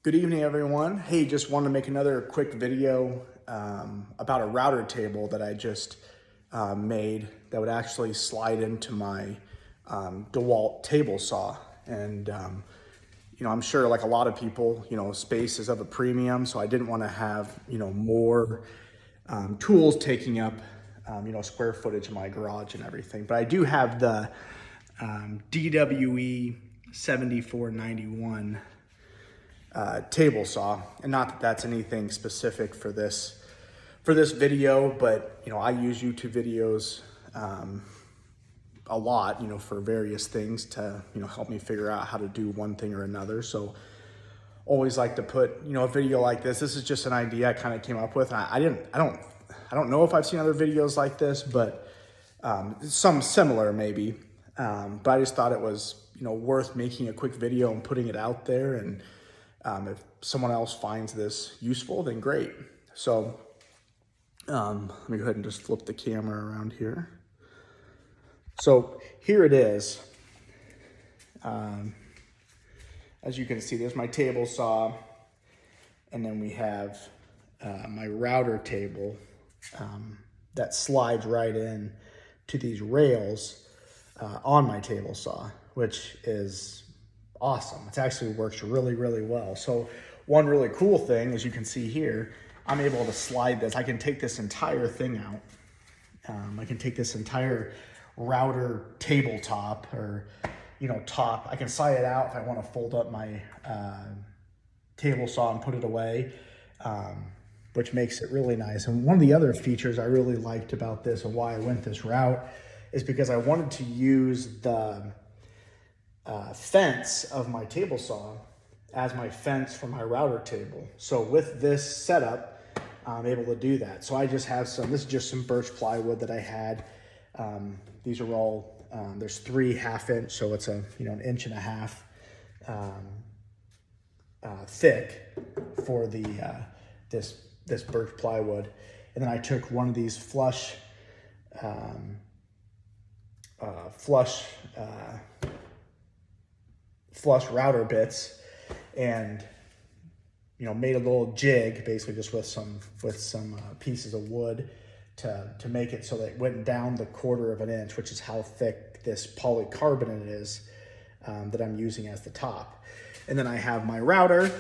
Good evening, everyone. Hey, just wanted to make another quick video about a router table that I just made that would actually slide into my DeWalt table saw. And, I'm sure like a lot of people, space is of a premium, so I didn't want to have, more tools taking up, square footage in my garage and everything. But I do have the DWE 7491 table saw, and not that that's anything specific for this video, but I use YouTube videos a lot, for various things to help me figure out how to do one thing or another. So always like to put a video like this. This is just an idea I kind of came up with. And I don't know if I've seen other videos like this, but some similar maybe. But I just thought it was worth making a quick video and putting it out there. And if someone else finds this useful, then great. So let me go ahead and just flip the camera around here. So here it is. As you can see, there's my table saw, and then we have my router table that slides right in to these rails on my table saw, which is awesome. It actually works really, really well. So one really cool thing, as you can see here, I'm able to slide this. I can take this entire thing out. I can take this entire router tabletop or, top. I can slide it out if I want to fold up my table saw and put it away, which makes it really nice. And one of the other features I really liked about this and why I went this route is because I wanted to use the fence of my table saw as my fence for my router table. So with this setup, I'm able to do that. So I just have this is just some birch plywood that I had. These are all, there's 3 1/2 inch, so it's an 1.5 inches thick for the this birch plywood. And then I took one of these flush router bits and made a little jig basically just with some pieces of wood to make it so that it went down the 1/4 of an inch, which is how thick this polycarbonate is that I'm using as the top. And then I have my router.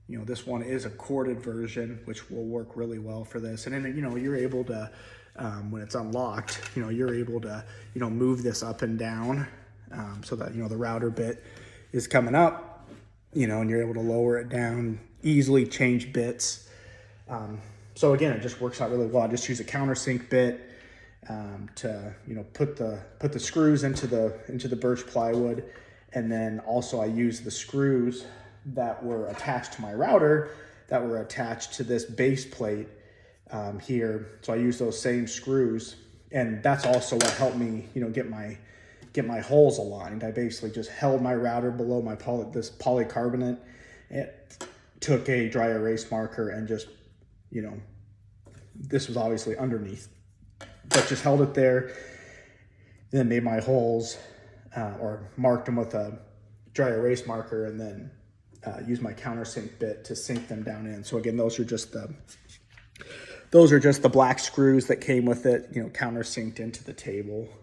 This one is a corded version, which will work really well for this. And then you're able to when it's unlocked, you're able to move this up and down so that the router bit is coming up, and you're able to lower it down, easily change bits. So again, it just works out really well. I just use a countersink bit to put the screws into the birch plywood, and then also I use the screws that were attached to my router that were attached to this base plate here. So I use those same screws, and that's also what helped me get my holes aligned. I basically just held my router below my this polycarbonate. It took a dry erase marker and just, this was obviously underneath, but just held it there, then made my holes or marked them with a dry erase marker, and then used my countersink bit to sink them down in. So again, those are just the black screws that came with it, countersinked into the tabletop.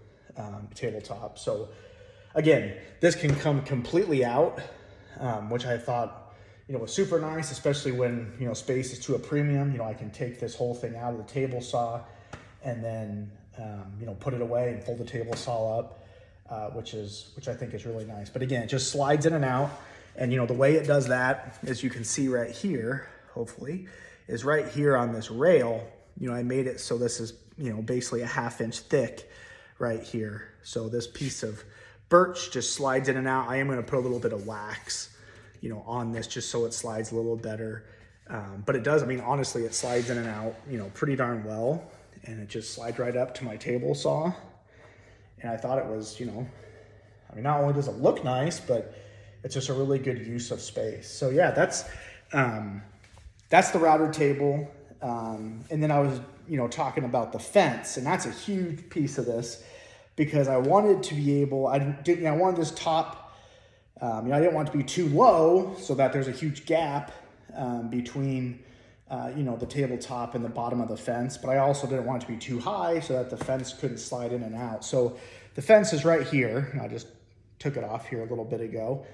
So again, this can come completely out, which I thought, was super nice, especially when, space is to a premium. I can take this whole thing out of the table saw and then, put it away and fold the table saw up, which I think is really nice. But again, it just slides in and out. And, the way it does that, as you can see right here, hopefully, is right here on this rail. I made it so this is, basically a 1/2 inch thick right here. So this piece of birch just slides in and out. I am going to put a little bit of wax, on this just so it slides a little better. But it does, honestly, it slides in and out, pretty darn well. And it just slides right up to my table saw. And I thought it was, not only does it look nice, but it's just a really good use of space. So yeah, that's the router table. And then I was, talking about the fence, and that's a huge piece of this because I wanted to be able, I wanted this top I didn't want it to be too low so that there's a huge gap between the tabletop and the bottom of the fence, but I also didn't want it to be too high so that the fence couldn't slide in and out. So the fence is right here, and I just took it off here a little bit ago.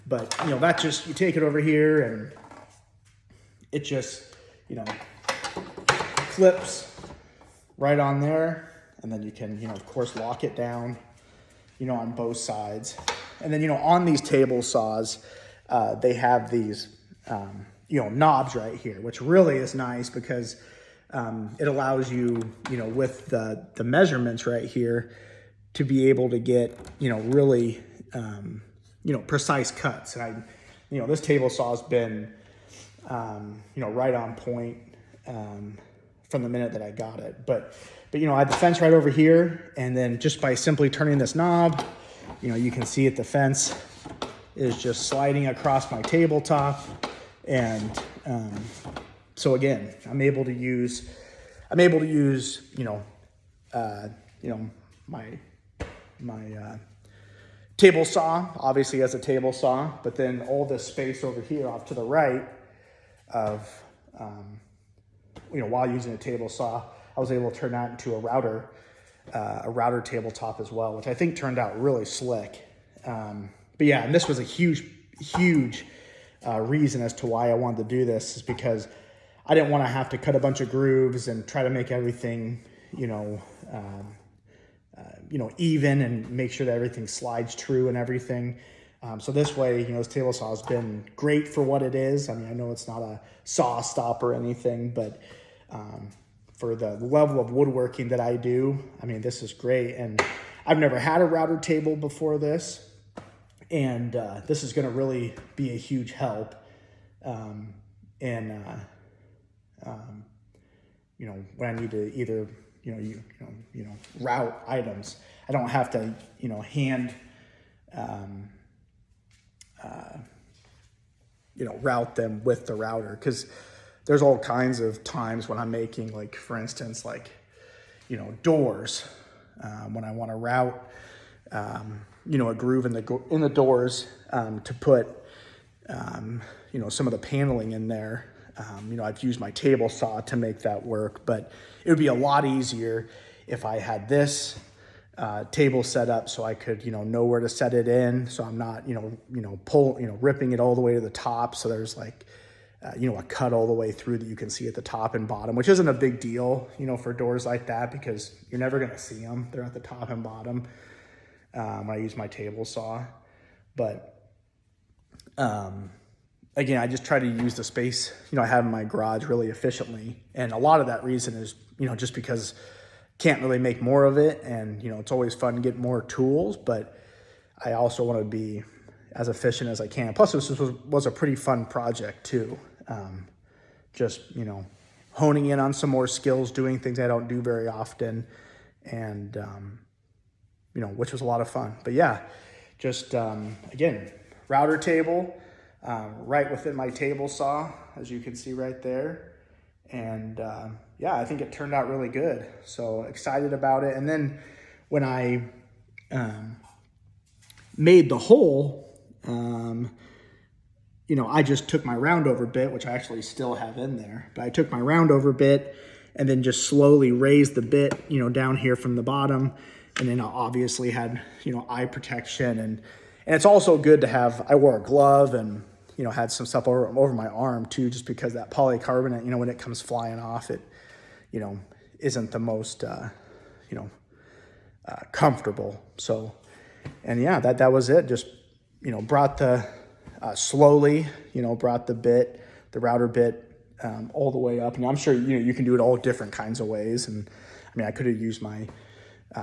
But, that just, you take it over here and it just, clips right on there. And then you can, of course, lock it down, on both sides. And then, on these table saws, they have these, knobs right here, which really is nice because it allows you, with the measurements right here to be able to get, really, precise cuts. And this table saw has been, right on point from the minute that I got it. But I had the fence right over here, and then just by simply turning this knob, you can see it, the fence is just sliding across my tabletop. And so again, I'm able to use my table saw, obviously as a table saw, but then all this space over here off to the right of, while using a table saw, I was able to turn that into a router tabletop as well, which I think turned out really slick. But yeah, and this was a huge reason as to why I wanted to do this, is because I didn't want to have to cut a bunch of grooves and try to make everything, even and make sure that everything slides true and everything. So this way, this table saw has been great for what it is. I mean, I know it's not a saw stop or anything, but for the level of woodworking that I do, I mean, this is great. And I've never had a router table before this, and this is going to really be a huge help in when I need to either route items. I don't have to hand route them with the router, because there's all kinds of times when I'm making, like, for instance, like, doors, when I want to route a groove in the doors to put some of the paneling in there. I've used my table saw to make that work, but it would be a lot easier if I had this table set up so I could, know where to set it in. So I'm not, ripping it all the way to the top. So there's like, a cut all the way through that you can see at the top and bottom, which isn't a big deal, for doors like that, because you're never going to see them. They're at the top and bottom when I use my table saw. But, again, I just try to use the space, I have in my garage really efficiently. And a lot of that reason is, just because can't really make more of it. And, it's always fun to get more tools, but I also want to be as efficient as I can. Plus, this was a pretty fun project too. Just, honing in on some more skills, doing things I don't do very often. And, which was a lot of fun. But yeah, just, again, router table, right within my table saw, as you can see right there. And yeah, I think it turned out really good. So excited about it. And then when I made the hole, I just took my roundover bit, which I actually still have in there, but I took my roundover bit and then just slowly raised the bit, down here from the bottom. And then I obviously had, eye protection. And it's also good to have, I wore a glove and, had some stuff over my arm too, just because that polycarbonate, when it comes flying off, it, isn't the most, comfortable. So, and yeah, that was it. Just, brought the, slowly, brought the router bit, all the way up. And I'm sure, you can do it all different kinds of ways. And I mean, I could have used my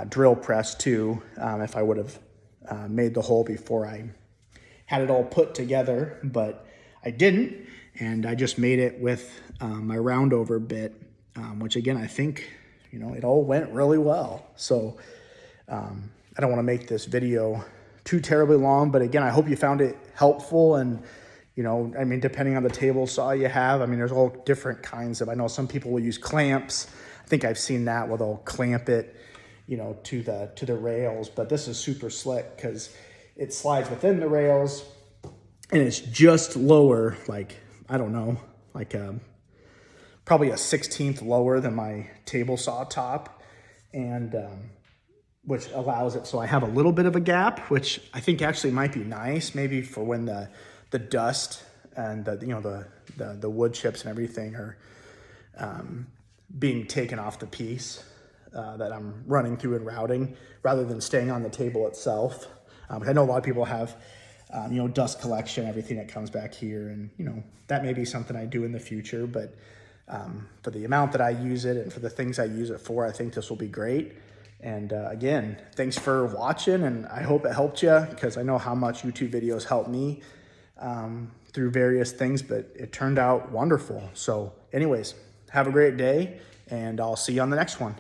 drill press too, if I would have made the hole before I had it all put together, but I didn't. And I just made it with my roundover bit, which again, I think, it all went really well. So I don't want to make this video too terribly long, but again, I hope you found it helpful. And, I mean, depending on the table saw you have, I mean, there's all different kinds of, I know some people will use clamps. I think I've seen that where they'll clamp it, to the rails, but this is super slick because it slides within the rails, and it's just lower, like, I don't know, like probably a 1/16 lower than my table saw top, and which allows it so I have a little bit of a gap, which I think actually might be nice, maybe for when the dust and the wood chips and everything are being taken off the piece that I'm running through and routing, rather than staying on the table itself. I know a lot of people have dust collection, everything that comes back here, and that may be something I do in the future, but for the amount that I use it and for the things I use it for, I think this will be great. And again, thanks for watching, and I hope it helped you, because I know how much YouTube videos help me through various things, but it turned out wonderful. So anyways, have a great day, and I'll see you on the next one.